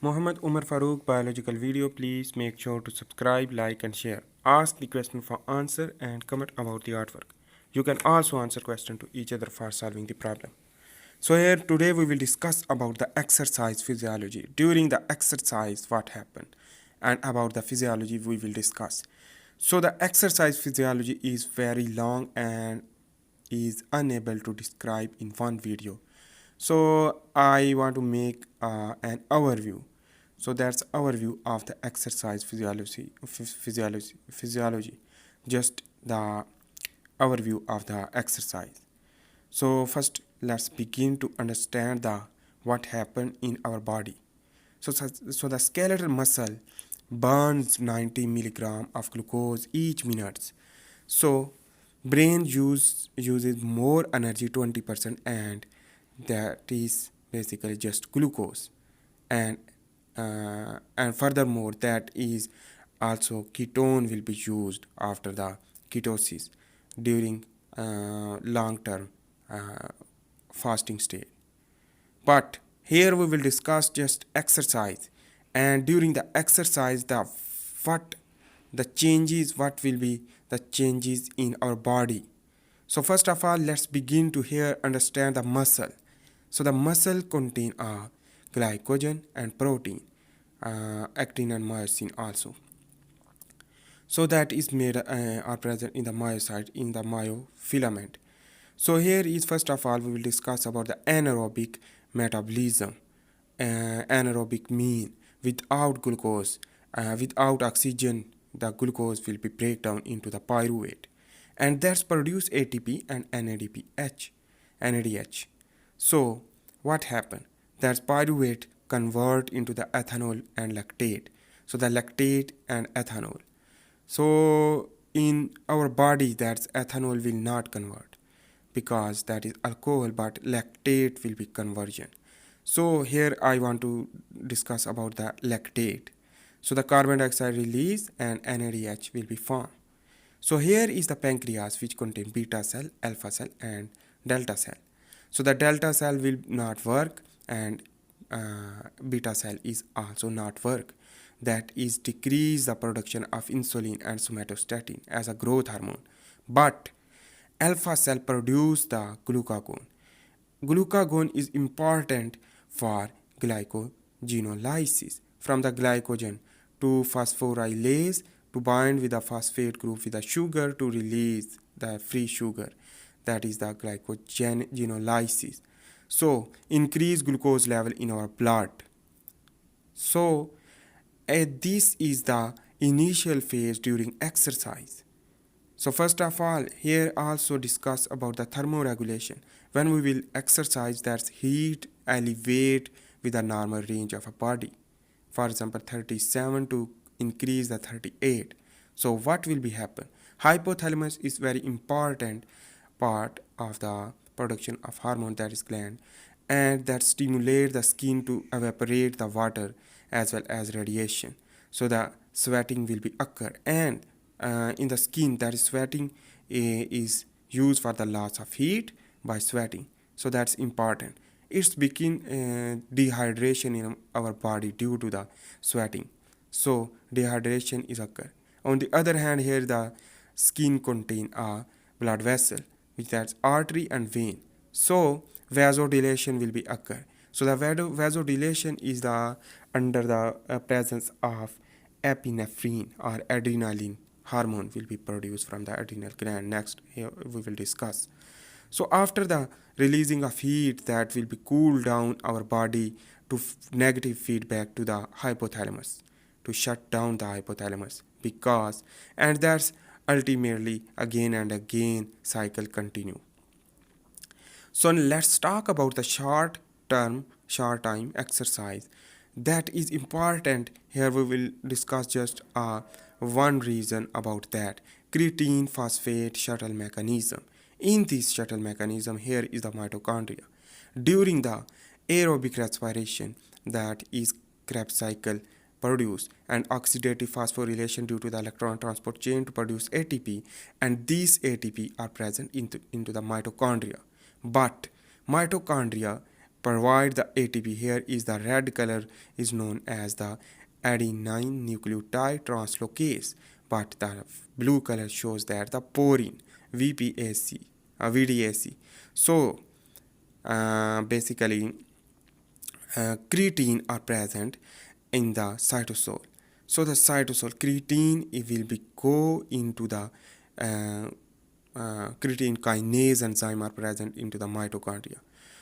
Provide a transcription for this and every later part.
Mohammed Umar Farooq biological video. Please make sure to subscribe, like and share. Ask the question for answer and comment about the artwork. You can also answer question to each other for solving the problem. So here today we will discuss about the exercise physiology. During the exercise what happened and about the physiology we will discuss. So the exercise physiology is very long and is unable to describe in one video. So I want to make an overview. So that's overview of the exercise physiology. Just the overview of the exercise. So first let's begin to understand the what happened in our body. So the skeletal muscle burns 90 milligram of glucose each minute. So brain uses more energy 20% and that is basically just glucose and furthermore that is also ketone will be used after the ketosis during long term fasting state. But here we will discuss just exercise and during the exercise the what the changes what will be the changes in our body. So first of all let's begin to here understand the muscle. So the muscle contain glycogen and protein, actin and myosin also. So that is made are present in the myocyte in the myofilament. So here is first of all we will discuss about the anaerobic metabolism. Anaerobic mean without glucose, without oxygen, the glucose will be break down into the pyruvate, and that's produce ATP and NADH. So what happened? That pyruvate convert into the ethanol and lactate. So the lactate and ethanol. So in our body that's ethanol will not convert because that is alcohol, but lactate will be conversion. So here I want to discuss about the lactate. So the carbon dioxide release and NADH will be formed. So here is the pancreas which contain beta cell, alpha cell and delta cell. So the delta cell will not work and beta cell is also not work. That is decrease the production of insulin and somatostatin as a growth hormone. But alpha cell produce the glucagon. Glucagon is important for glycogenolysis from the glycogen to phosphorylase to bind with the phosphate group with the sugar to release the free sugar, that is the glycogenolysis. So increase glucose level in our blood. So this is the initial phase during exercise. So first of all here also discuss about the thermoregulation. When we will exercise, that's heat elevate with the normal range of a body, for example 37 to increase the 38. So what will be happen? Hypothalamus is very important part of the production of hormone, that is gland, and that stimulate the skin to evaporate the water as well as radiation. So the sweating will be occur, and in the skin that is sweating is used for the loss of heat by sweating. So that's important. It's begin dehydration in our body due to the sweating. So dehydration is occur. On the other hand, here the skin contain a blood vessel, which that's artery and vein. So vasodilation will be occur. So the vasodilation is the under the presence of epinephrine or adrenaline hormone will be produced from the adrenal gland. Next here we will discuss. So after the releasing of heat, that will be cool down our body to negative feedback to the hypothalamus to shut down the hypothalamus, because and that's ultimately again and again cycle continue. So let's talk about the short time exercise that is important. Here we will discuss just one reason about that: creatine phosphate shuttle mechanism. In this shuttle mechanism, here is the mitochondria. During the aerobic respiration, that is Krebs cycle produce and oxidative phosphorylation due to the electron transport chain to produce ATP, and these ATP are present into the mitochondria. But mitochondria provide the ATP. Here is the red color is known as the adenine nucleotide translocase, but the blue color shows that the porine VDAC. So basically creatine are present in the cytosol. So the cytosol creatine, it will be go into the creatine kinase enzyme are present into the mitochondria.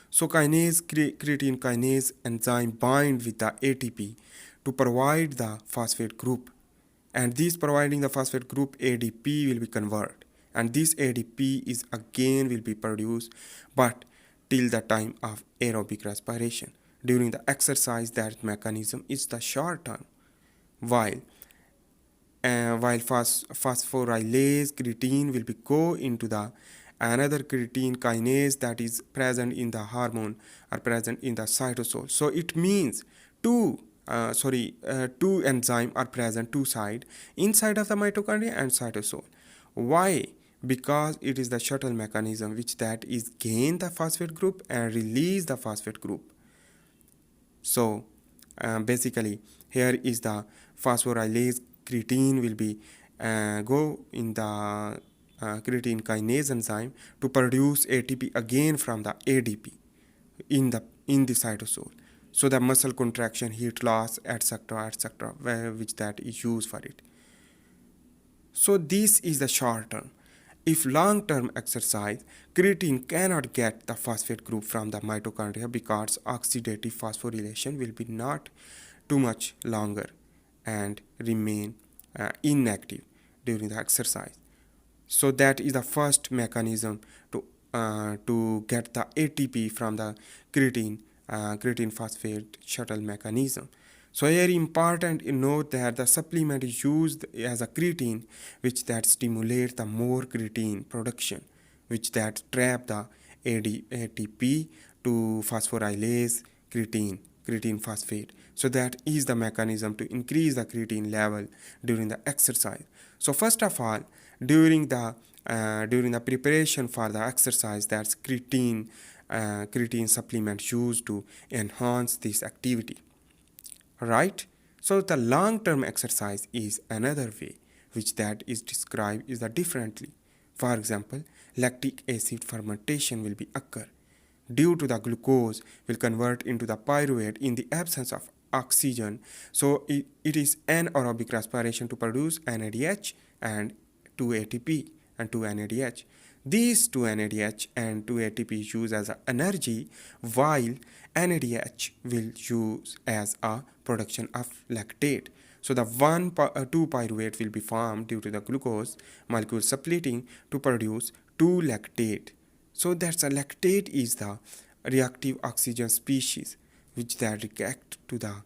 So creatine kinase enzyme bind with the ATP to provide the phosphate group, and this providing the phosphate group ADP will be converted, and this ADP is again will be produced, but till the time of aerobic respiration. During the exercise, that mechanism is the short term, while phosphorylase creatine will be go into the another creatine kinase that is present in the hormone are present in the cytosol. So it means two enzyme are present two side inside of the mitochondria and cytosol. Why? Because it is the shuttle mechanism which that is gain the phosphate group and release the phosphate group. So basically here is the phosphorylase creatine will be go in the creatine kinase enzyme to produce ATP again from the ADP in the cytosol. So the muscle contraction, heat loss, etc., which that is used for it. So this is the short term. If long-term exercise, creatine cannot get the phosphate group from the mitochondria because oxidative phosphorylation will be not too much longer and remain inactive during the exercise. So that is the first mechanism to get the ATP from the creatine phosphate shuttle mechanism. So here important note that the supplement is used as a creatine which that stimulate the more creatine production, which that trap the ATP to phosphorylase creatine phosphate. So that is the mechanism to increase the creatine level during the exercise. So first of all, during the preparation for the exercise, that's creatine supplement used to enhance this activity. Right? So the long-term exercise is another way which that is described is the differently. For example, lactic acid fermentation will be occur due to the glucose will convert into the pyruvate in the absence of oxygen. So it is anaerobic respiration to produce NADH and 2 ATP and 2 NADH. These 2 NADH and 2 ATP is used as a energy, while NADH will use as a production of lactate. So the 2 pyruvate will be formed due to the glucose molecule splitting to produce 2 lactate. So that's a lactate is the reactive oxygen species which that react to the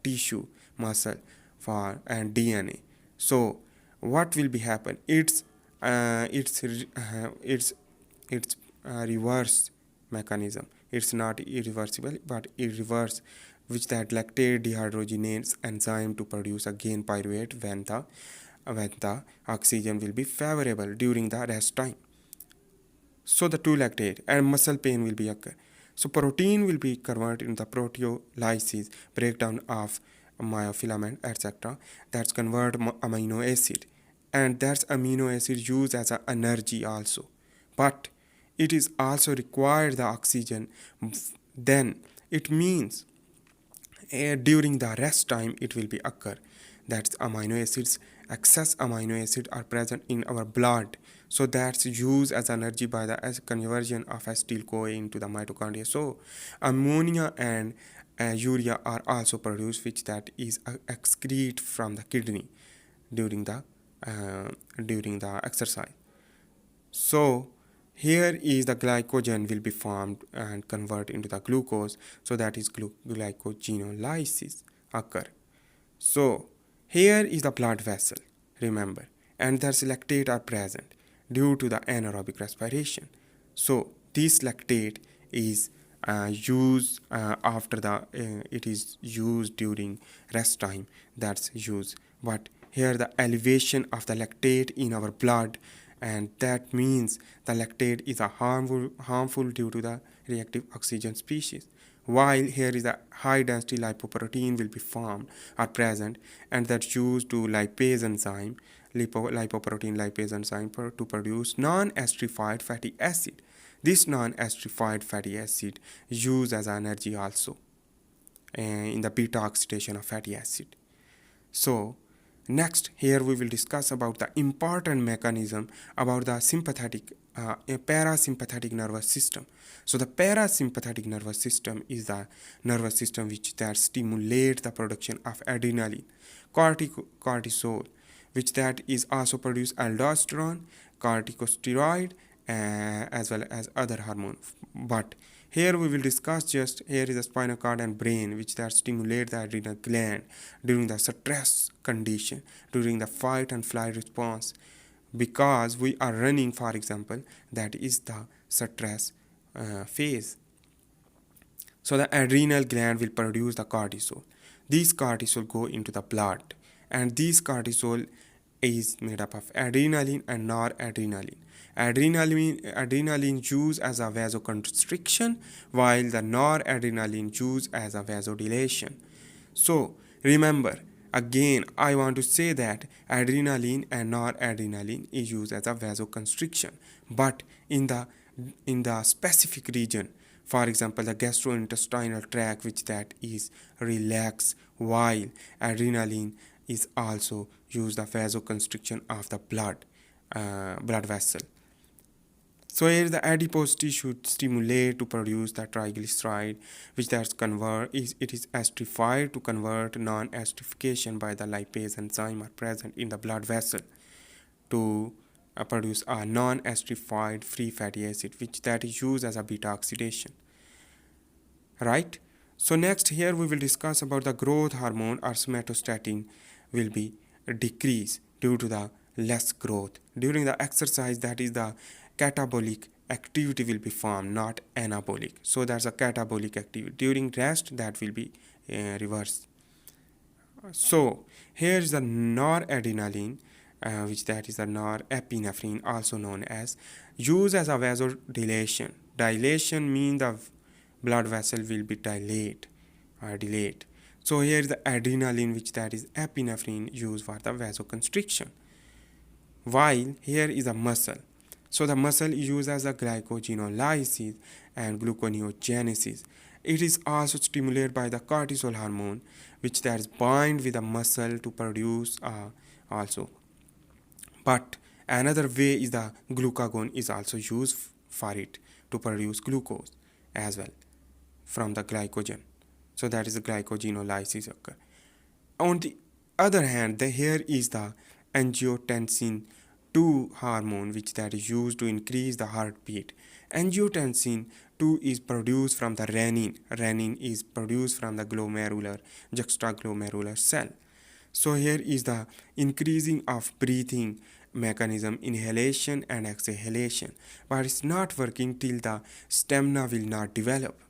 tissue, muscle, and DNA. So what will be happen? It's reverse mechanism. It's not irreversible, but irreverse, which that lactate dehydrogenase enzyme to produce again pyruvate when the oxygen will be favorable during the rest time. So the 2 lactate and muscle pain will be occur. So protein will be converted into the proteolysis, breakdown of myofilament, etc. That's convert amino acid, and that's amino acid used as an energy also. But it is also required the oxygen. Then it means during the rest time it will be occur. That's amino acids. Excess amino acid are present in our blood. So that's used as energy by the conversion of acetyl-CoA into the mitochondria. So ammonia and urea are also produced, which that is excrete from the kidney during the exercise. So here is the glycogen will be formed and convert into the glucose. So that is glycogenolysis occur. So here is the blood vessel, remember, and there's lactate are present due to the anaerobic respiration. So this lactate is used after it is used during rest time, that's used. But here the elevation of the lactate in our blood and that means the lactate is a harmful due to the reactive oxygen species. While here is a high density lipoprotein will be formed or present, and that's used to lipase enzyme, lipoprotein lipase enzyme to produce non-esterified fatty acid. This non-esterified fatty acid is used as energy also in the beta oxidation of fatty acid. So next here we will discuss about the important mechanism about the sympathetic parasympathetic nervous system. So the parasympathetic nervous system is the nervous system which that stimulates the production of adrenaline, cortisol, which that is also produce aldosterone, corticosteroid, as well as other hormones. But here we will discuss just here is the spinal cord and brain which that stimulate the adrenal gland during the stress condition, during the fight and flight response, because we are running, for example, that is the stress phase. So the adrenal gland will produce the cortisol. These cortisol go into the blood, and these cortisol is made up of adrenaline and noradrenaline. Adrenaline used as a vasoconstriction, while the noradrenaline used as a vasodilation. So remember, again I want to say that adrenaline and noradrenaline is used as a vasoconstriction, but in the specific region, for example the gastrointestinal tract, which that is relaxed, while adrenaline is also used the vasoconstriction of the blood vessel. So here the adipose tissue stimulate to produce the triglyceride, which that's it is esterified to convert non-esterification by the lipase enzyme are present in the blood vessel to produce a non-esterified free fatty acid, which that is used as a beta oxidation. Right? So next here we will discuss about the growth hormone or somatostatin will be decreased due to the less growth. During the exercise, that is the catabolic activity will be formed, not anabolic. So that's a catabolic activity. During rest, that will be reversed. So here is the noradrenaline, which that is the norepinephrine, also known as, used as a vasodilation. Dilation means the blood vessel will be dilate or delayed. So here is the adrenaline, which that is epinephrine, used for the vasoconstriction. While here is a muscle. So the muscle is used as a glycogenolysis and gluconeogenesis. It is also stimulated by the cortisol hormone, which that is bind with the muscle to produce also. But another way is the glucagon is also used for it to produce glucose as well from the glycogen. So that is the glycogenolysis occur. On the other hand, here is the angiotensin 2 hormone, which that is used to increase the heartbeat. Angiotensin 2 is produced from the renin. Renin is produced from the juxtaglomerular cell. So here is the increasing of breathing mechanism, inhalation and exhalation, but it's not working till the stamina will not develop.